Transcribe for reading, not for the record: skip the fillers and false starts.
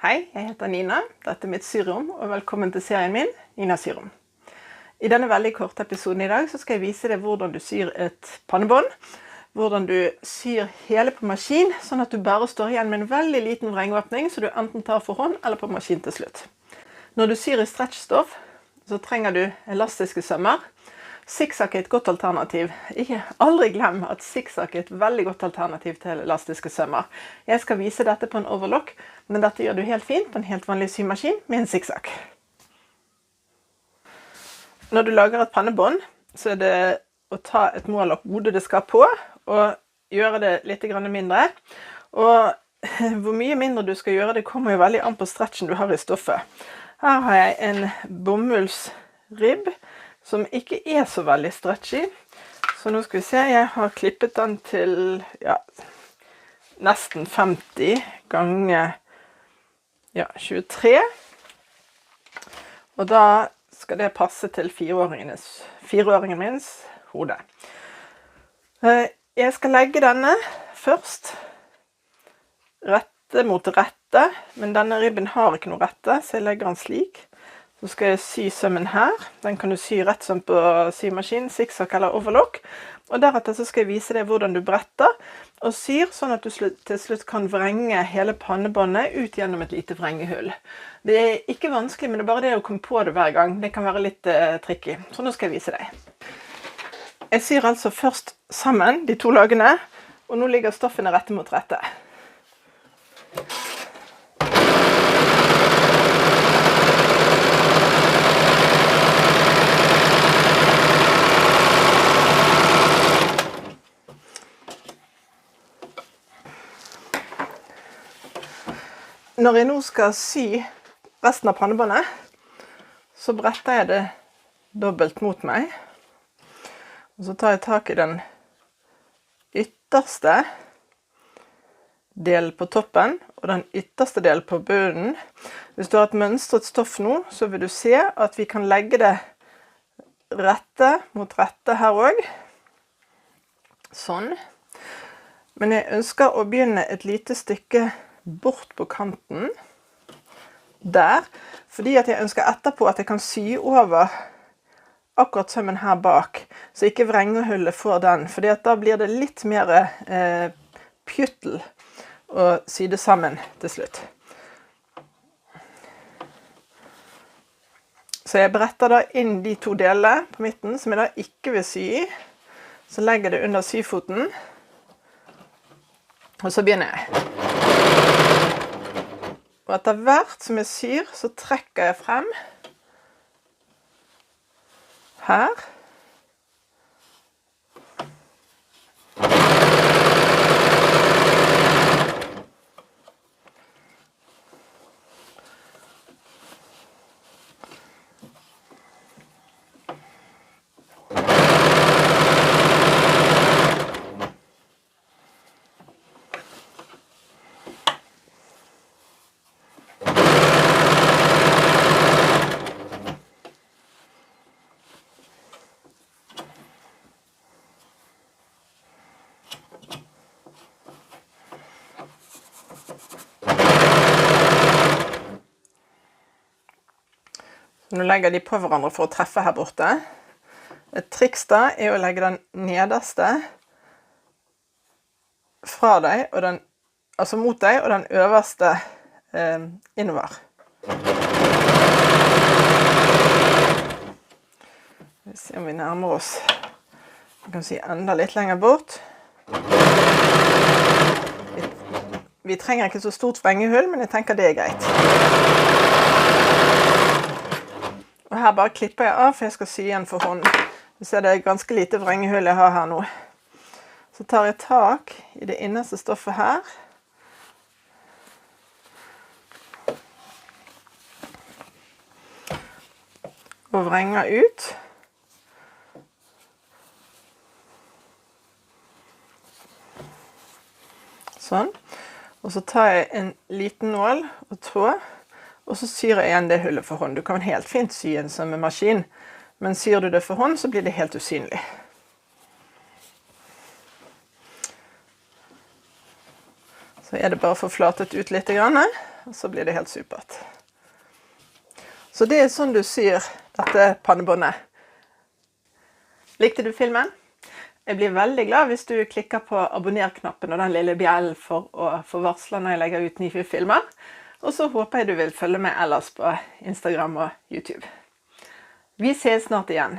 Hei, jeg heter Nina. Dette er mitt syrom, og velkommen til serien min, Nina Syrom. I denne veldig korte episoden i dag så skal jeg vise deg hvordan du syr et pannebånd, hvordan du syr hele på maskin, sånn at du bare står igjen med en veldig liten vrengåpning, så du enten tar for hånd eller på maskin til slutt. Når du syr i stretchstoff, så trenger du elastiske sømmer. Zigzag er et godt alternativ. Aldri glem at zigzag er et veldig godt alternativ til elastiske sømmer. Jeg skal vise dette på en overlock, men dette gjør du helt fint på en helt vanlig symaskin med en zigzag. Når du lager et pannebånd, så er det å ta et mål av hodet det skal på, og gjøre det litt mindre. Og hvor mye mindre du skal gjøre, det kommer jo veldig an på stretchen du har i stoffet. Her har jeg en bomullsribb, som ikke er så veldig stretchy. Så nå skal vi se, jeg har klippet den til nesten 50 ganger 23. Og da skal det passe til fireåringen minns hode. Jeg skal legge denne først rette mot rette, men denne ribben har ikke noe rette, så jeg legger den slik. Så skal jeg sy sømmen her. Den kan du sy rett som på symaskin, zigzag eller overlock. Og deretter så skal jeg vise deg hvordan du bretter og syr, sånn at du til slutt kan vrenge hele pannebåndet ut gjennom et lite vrengehull. Det er ikke vanskelig, men det er bare det å komme på det hver gang. Det kan være litt tricky. Så nå skal jeg vise deg. Jeg syr altså først sammen de to lagene, og nå ligger stoffene rette mot rette. Når jeg nå skal sy resten av pannebåndet, så bretter jeg det dobbelt mot meg. Og så tar jeg tak i den ytterste delen på toppen, og den ytterste delen på bunnen. Hvis du har et mønstret stoff nå, så vil du se at vi kan legge det rette mot rette her også. Sånn. Men jeg ønsker å begynne et lite stykke bort på kanten, der, fordi at jeg ønsker etterpå at jeg kan sy over akkurat sømmen her bak, så ikke vrengehullet får den, fordi at da blir det litt mer pjuttel å sy det sammen til slutt. Så jeg bretter da inn de to delene på midten, som jeg da ikke vil sy i, så legger jeg det under syfoten, og så begynner jeg. Og etter hvert som jeg syr, så trekker jeg frem her. Nå legger de på hverandre for å treffe her borte. Et triks da er å legge den nederste fra deg, altså mot deg, og den øverste innover. Vi ser om vi nærmer oss. Vi kan sy enda litt lenger bort. Vi trenger ikke så stort vrengehull, men jeg tenker det er greit. Og her bare klipper jeg av, for jeg skal sy igjen for hånd. Du ser det er ganske lite vrengehull jeg har her nå. Så tar jeg tak i det innerste stoffet her. Og vrenger ut. Sånn. Og så tar jeg en liten nål og tråd. Og så syr jeg igjen det hullet for hånd. Du kan helt fint sy en som en maskin, men syr du det for hånd, så blir det helt usynlig. Så er det bare å få flatet ut litt grann. og så blir det helt supert. Så det sånn du syr dette pannebåndet. Likte du filmen? Jeg blir veldig glad hvis du klikker på abonner-knappen og den lille bjellen for å få varsler når jeg legger ut nye filmer. Og så håper jeg du vil følge med ellers på Instagram og YouTube. Vi ses snart igjen.